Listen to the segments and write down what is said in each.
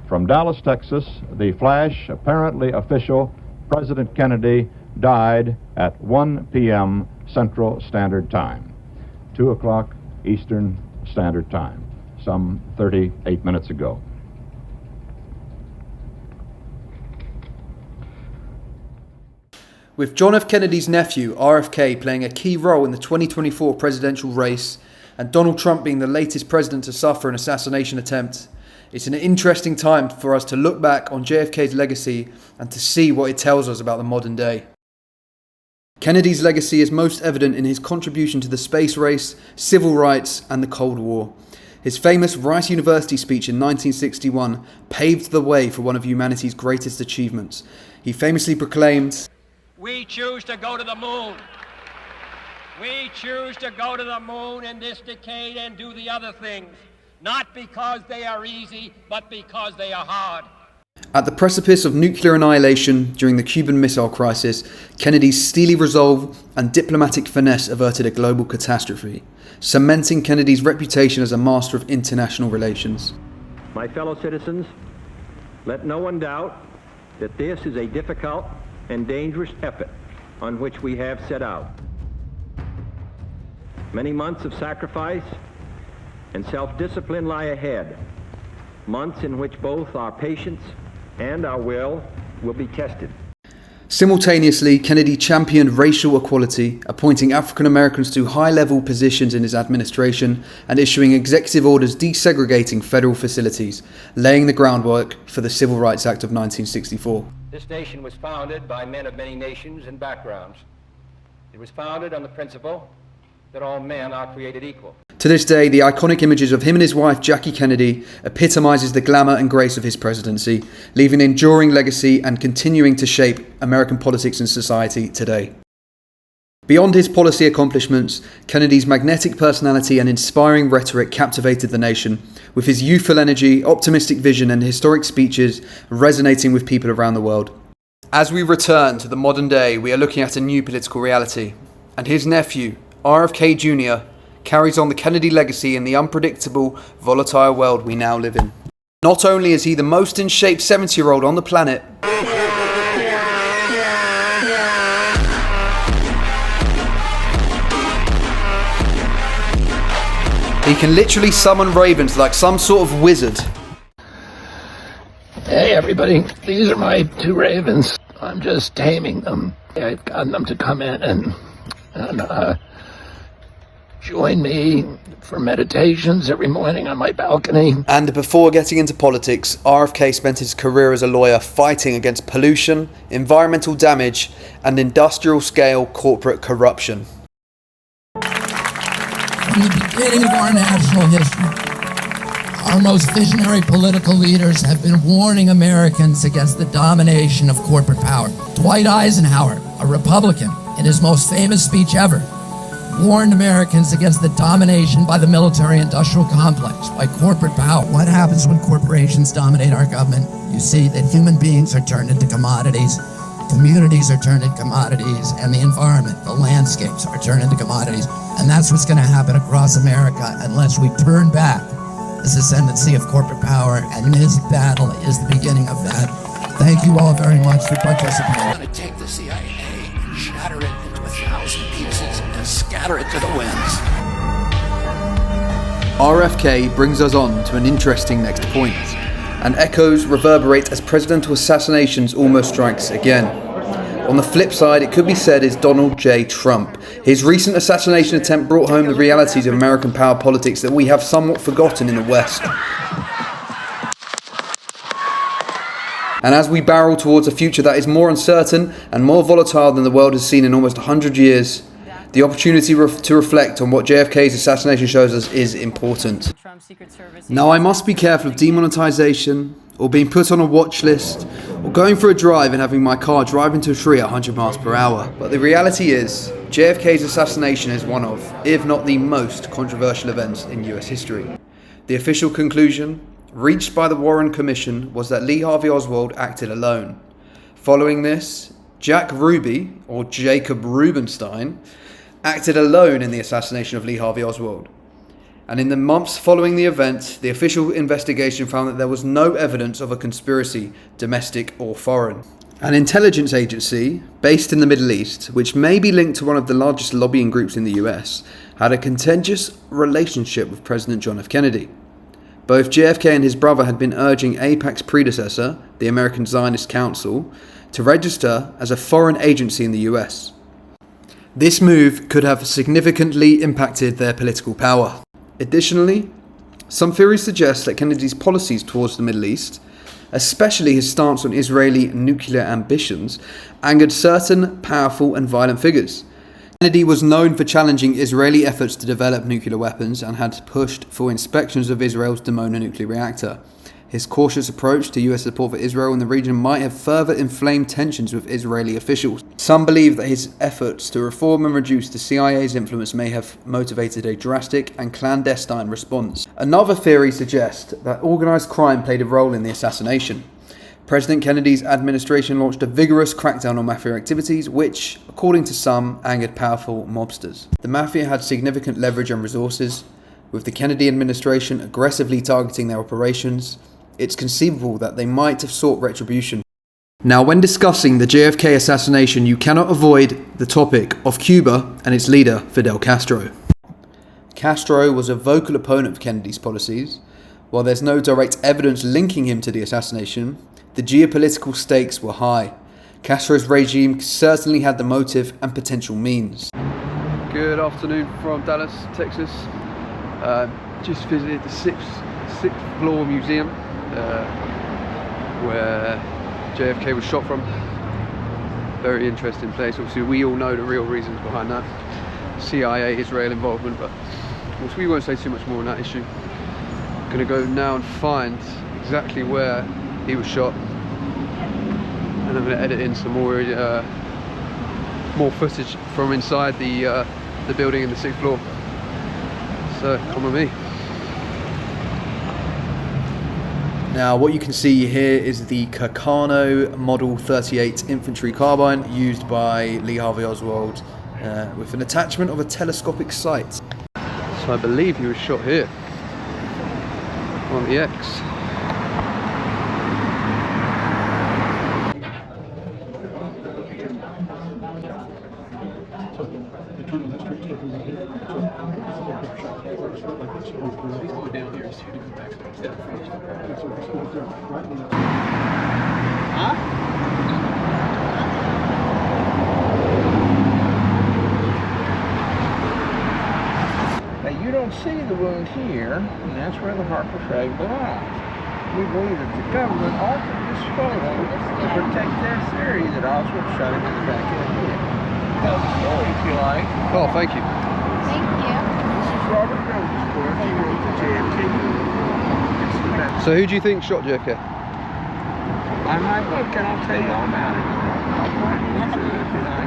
From Dallas, Texas, the flash, apparently official, President Kennedy died at 1 p.m. Central Standard Time, 2 o'clock Eastern Standard Time, some 38 minutes ago. With John F. Kennedy's nephew, RFK, playing a key role in the 2024 presidential race, and Donald Trump being the latest president to suffer an assassination attempt, it's an interesting time for us to look back on JFK's legacy and to see what it tells us about the modern day. Kennedy's legacy is most evident in his contribution to the space race, civil rights, and the Cold War. His famous Rice University speech in 1961 paved the way for one of humanity's greatest achievements. He famously proclaimed, "We choose to go to the moon. We choose to go to the moon in this decade and do the other things, not because they are easy, but because they are hard." At the precipice of nuclear annihilation during the Cuban Missile Crisis, Kennedy's steely resolve and diplomatic finesse averted a global catastrophe, cementing Kennedy's reputation as a master of international relations. My fellow citizens, let no one doubt that this is a difficult and dangerous effort on which we have set out. Many months of sacrifice and self-discipline lie ahead, months in which both our patience and our will be tested. Simultaneously, Kennedy championed racial equality, appointing African Americans to high-level positions in his administration and issuing executive orders desegregating federal facilities, laying the groundwork for the Civil Rights Act of 1964. This nation was founded by men of many nations and backgrounds. It was founded on the principle that all men are created equal. To this day, the iconic images of him and his wife, Jackie Kennedy, epitomizes the glamour and grace of his presidency, leaving an enduring legacy and continuing to shape American politics and society today. Beyond his policy accomplishments, Kennedy's magnetic personality and inspiring rhetoric captivated the nation, with his youthful energy, optimistic vision, and historic speeches resonating with people around the world. As we return to the modern day, we are looking at a new political reality, and his nephew, RFK Jr., carries on the Kennedy legacy in the unpredictable, volatile world we now live in. Not only is he the most in shape 70-year-old on the planet, he can literally summon ravens like some sort of wizard. Hey everybody, these are my two ravens. I'm just taming them. I've gotten them to come in and join me for meditations every morning on my balcony. And before getting into politics, RFK spent his career as a lawyer fighting against pollution, environmental damage, and industrial-scale corporate corruption. From the beginning of our national history, our most visionary political leaders have been warning Americans against the domination of corporate power. Dwight Eisenhower, a Republican, in his most famous speech ever, warned Americans against the domination by the military-industrial complex, by corporate power. What happens when corporations dominate our government? You see that human beings are turned into commodities, communities are turned into commodities, and the environment, the landscapes are turned into commodities. And that's what's going to happen across America unless we turn back this ascendancy of corporate power, and this battle is the beginning of that. Thank you all very much for participating. I'm going to take the CIA and shatter it into 1,000 pieces and scatter it to the winds. RFK brings us on to an interesting next point, and echoes reverberate as presidential assassinations almost strikes again. On the flip side, it could be said is Donald J. Trump. His recent assassination attempt brought home the realities of American power politics that we have somewhat forgotten in the West. And as we barrel towards a future that is more uncertain and more volatile than the world has seen in almost 100 years, the opportunity to reflect on what JFK's assassination shows us is important. Now, I must be careful of demonetization, or being put on a watch list, or going for a drive and having my car drive into a tree at 100 miles per hour. But the reality is, JFK's assassination is one of, if not the most controversial events in US history. The official conclusion, reached by the Warren Commission, was that Lee Harvey Oswald acted alone. Following this, Jack Ruby, or Jacob Rubenstein, acted alone in the assassination of Lee Harvey Oswald. And in the months following the event, the official investigation found that there was no evidence of a conspiracy, domestic or foreign. An intelligence agency based in the Middle East, which may be linked to one of the largest lobbying groups in the US, had a contentious relationship with President John F. Kennedy. Both JFK and his brother had been urging AIPAC's predecessor, the American Zionist Council, to register as a foreign agency in the US. This move could have significantly impacted their political power. Additionally, some theories suggest that Kennedy's policies towards the Middle East, especially his stance on Israeli nuclear ambitions, angered certain powerful and violent figures. Kennedy was known for challenging Israeli efforts to develop nuclear weapons and had pushed for inspections of Israel's Dimona nuclear reactor. His cautious approach to US support for Israel in the region might have further inflamed tensions with Israeli officials. Some believe that his efforts to reform and reduce the CIA's influence may have motivated a drastic and clandestine response. Another theory suggests that organized crime played a role in the assassination. President Kennedy's administration launched a vigorous crackdown on mafia activities, which, according to some, angered powerful mobsters. The mafia had significant leverage and resources. With the Kennedy administration aggressively targeting their operations, it's conceivable that they might have sought retribution. Now, when discussing the JFK assassination, you cannot avoid the topic of Cuba and its leader, Fidel Castro. Castro was a vocal opponent of Kennedy's policies. While there's no direct evidence linking him to the assassination, the geopolitical stakes were high. Castro's regime certainly had the motive and potential means. Good afternoon from Dallas, Texas. Just visited the sixth floor museum where JFK was shot from. Very interesting place. Obviously we all know the real reasons behind that. CIA, Israel involvement, but of course we won't say too much more on that issue. I'm going to go now and find exactly where he was shot, and I'm going to edit in some more footage from inside the building in the 6th floor. So come with me. Now, what you can see here is the Carcano Model 38 infantry carbine used by Lee Harvey Oswald with an attachment of a telescopic sight. So I believe he was shot here on the X. Now you don't see the wound here, and that's where the heart frag belongs. We believe that the government altered this photo to protect their theory that Oswald shot him in the back of the head. Tell the story if you like. Oh, thank you. Thank you. This is Robert Jones' book. He wrote the JFK movie. It's the best. So who do you think shot JFK? On my book, and I'll tell you all about it.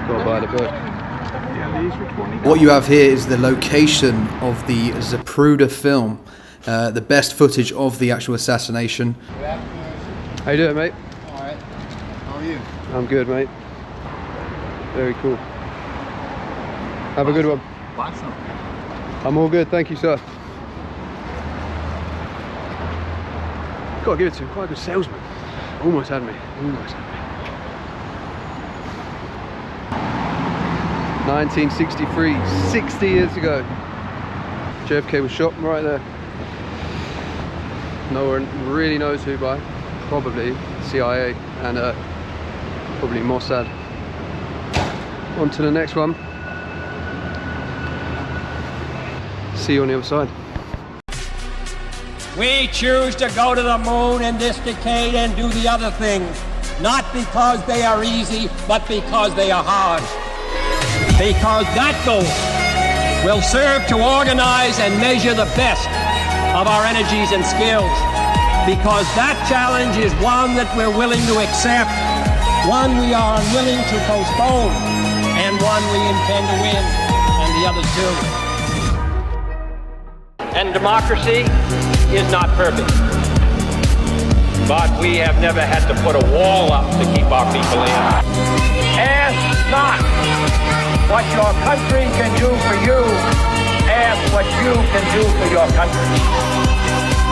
Got to buy the book. Yeah, these were $20. What you have here is the location of the Zapruder film, the best footage of the actual assassination. How you doing, mate? Alright. How are you? I'm good, mate. Very cool. Have a good one. Awesome. I'm all good, thank you, sir. Gotta give it to him, quite a good salesman. Almost had me, almost had me. 1963, 60 years ago. JFK was shot right there. No one really knows who by. Probably CIA and probably Mossad. On to the next one. See you on the other side. We choose to go to the moon in this decade and do the other things, not because they are easy, but because they are hard. Because that goal will serve to organize and measure the best of our energies and skills. Because that challenge is one that we're willing to accept, one we are unwilling to postpone, and one we intend to win, and the others too. And democracy is not perfect. But we have never had to put a wall up to keep our people in. Ask not what your country can do for you. ask what you can do for your country.